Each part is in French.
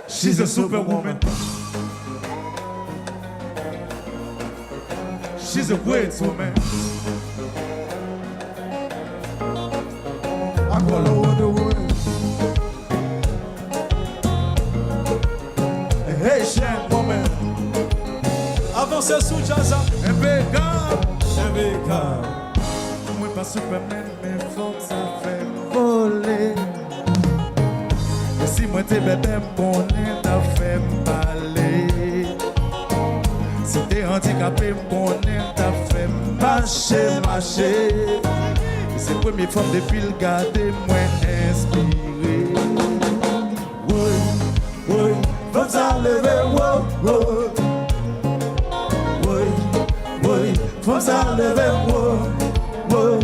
She's a superwoman. She's a great woman. I call her Wonder Woman. A Haitian woman. Avancez sous Jazza. Impeccable. Impeccable. Moi pas Superman, mais faut que ça fait voler. Et si moi t'es bébé, mon nez t'a fait parler. Si t'es handicapé, mon nez t'a fait marcher. Et c'est la première fois depuis le garder, moi inspiré. Oui, oui, faut ça lever, oui, oui. Oui, faut ça lever, oui,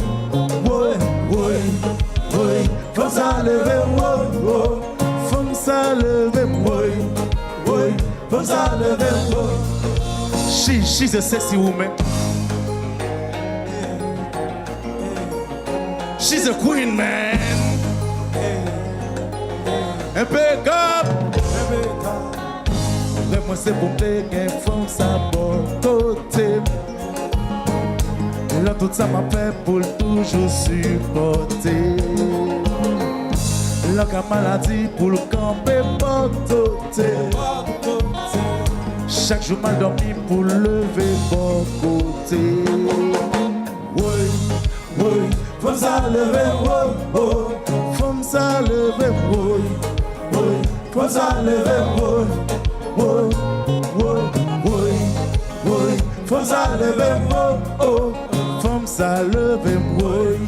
faut ça lever, Faut ça lever, oui, faut ça lever, She's a sexy woman. She's a queen, man. Impeccable. Lève-moi c'est pour te gagner, femme ça bon côté. Là tout ça m'a fait pour toujours supporter. Là qu'à maladie pour le camper bon côté. Chaque jour mal dormi pour lever bon côté. oui, oui, faut ça lever, Femme ça lever, oui, faut ça lever, faut ça lever, Femme ça lever, oui,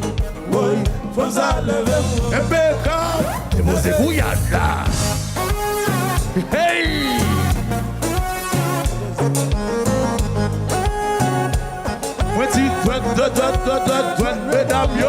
faut ça lever, impeccable. Et moi c'est bouillade là. Hey! Moi tu dois, mesdames yo.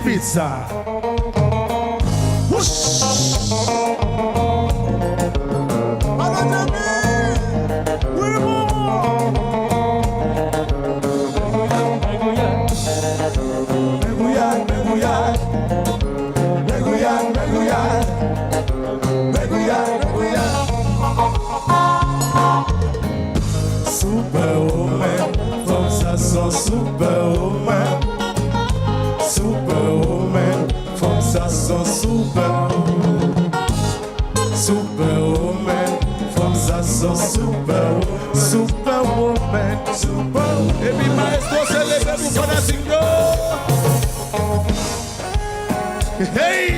Pizza. Whoosh. Superwoman, comme ça sent Superwoman. Superwoman, from ça sent Superwoman, from ça sent Superwoman. Et puis maestro c'est les bébés fanatiques yo. Hey!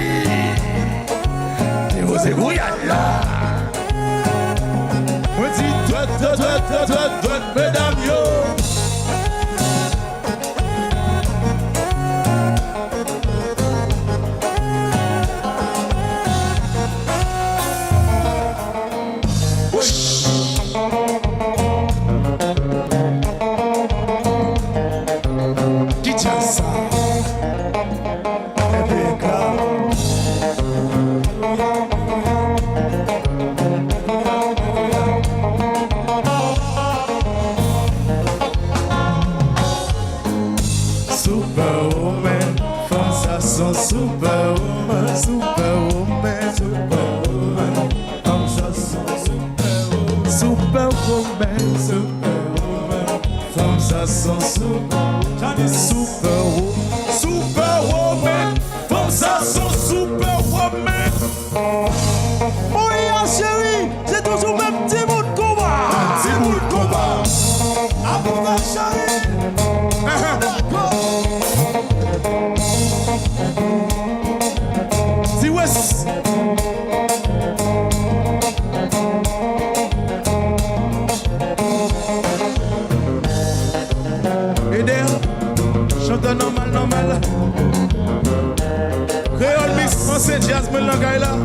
Et vous ébrouillades là. Moi dis toi, mesdames yo. Superwoman, from ça sent Superwoman, Superwoman, Superwoman, from ça sent Superwoman. Superwoman, from ça sent Superwoman, Superwoman. From ça sent Superwoman. Oh yeah chérie, c'est toujours même petit bout de combat. Petit bout de combat. À vous ma chérie. Si West. Et d'ailleurs, chante normal. Créole mix, français, jazz, langage là.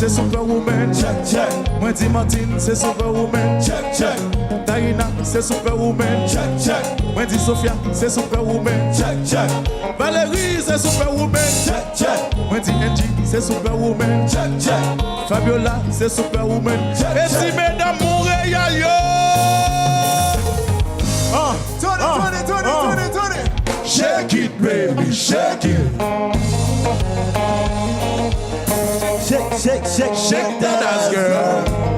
c'est superwoman. Check, check. Moi dis Martine, c'est superwoman. Check, check. Diana, c'est superwoman. Check, check. Moi dis Sophia, c'est superwoman. Check, check. Valérie, c'est superwoman. Check, check. Moi dis Angie, c'est superwoman. Check, check. Fabiola, c'est superwoman. Check, Et si check. mesdames Montréal, yo! Tony. Shake it, baby, shake it. Shake that ass, girl.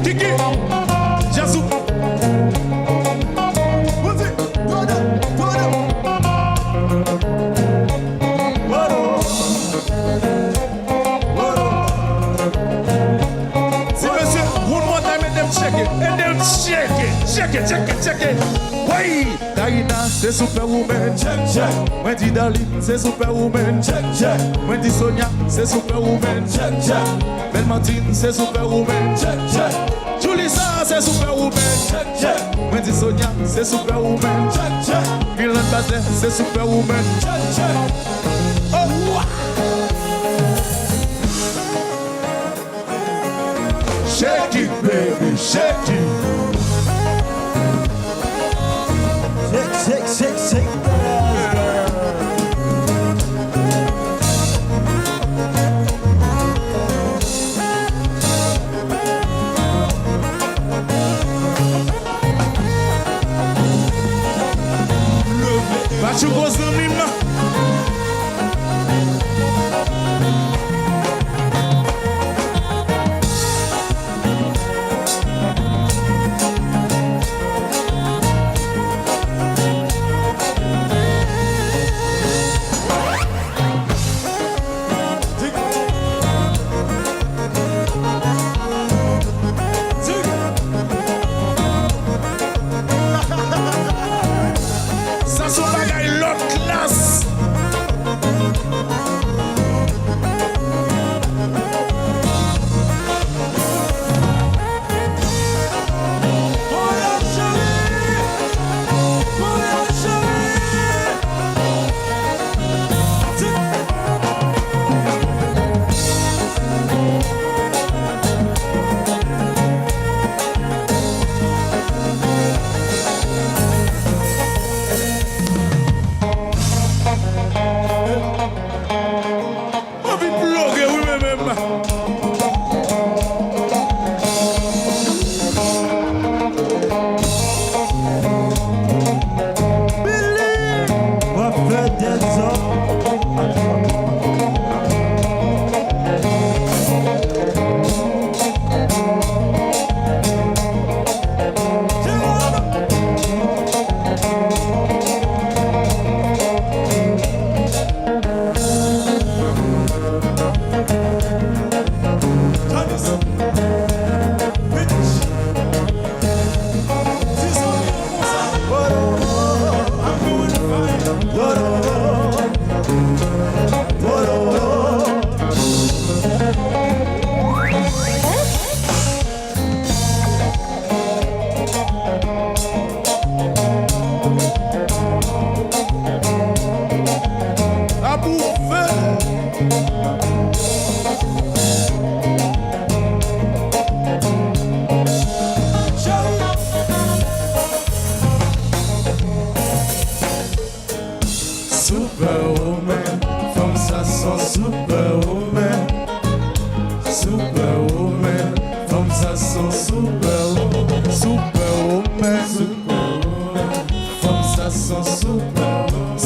Kiki, Jazou. Si monsieur, roule-moi ta main, dem check it. Et dem check it. Oui, Diana, c'est superwoman. Check, check. Moi dis Dali, c'est superwoman. Check, check. Moi dis Sonia, c'est superwoman. Check, check. Belle Martine, c'est superwoman. Check, check. Julissa, c'est superwoman. Check, check. Moi dis Sonia, c'est superwoman. Check, check. Gillian Butler, c'est superwoman. Check, check. Oh, Shake it, baby, shake it. Shake. but you go to me, ma. Ça son bagay l'autre classe. On vit bloquer oui même. À bouffer. Superwoman, comme ça sent superwoman. Superwoman, comme ça sent superwoman. Superwoman, comme ça sent superwoman.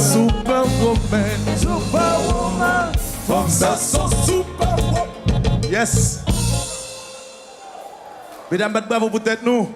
Superwoman, comme ça sent superwoman. Yes. Mesdames, bravo pour tête nous.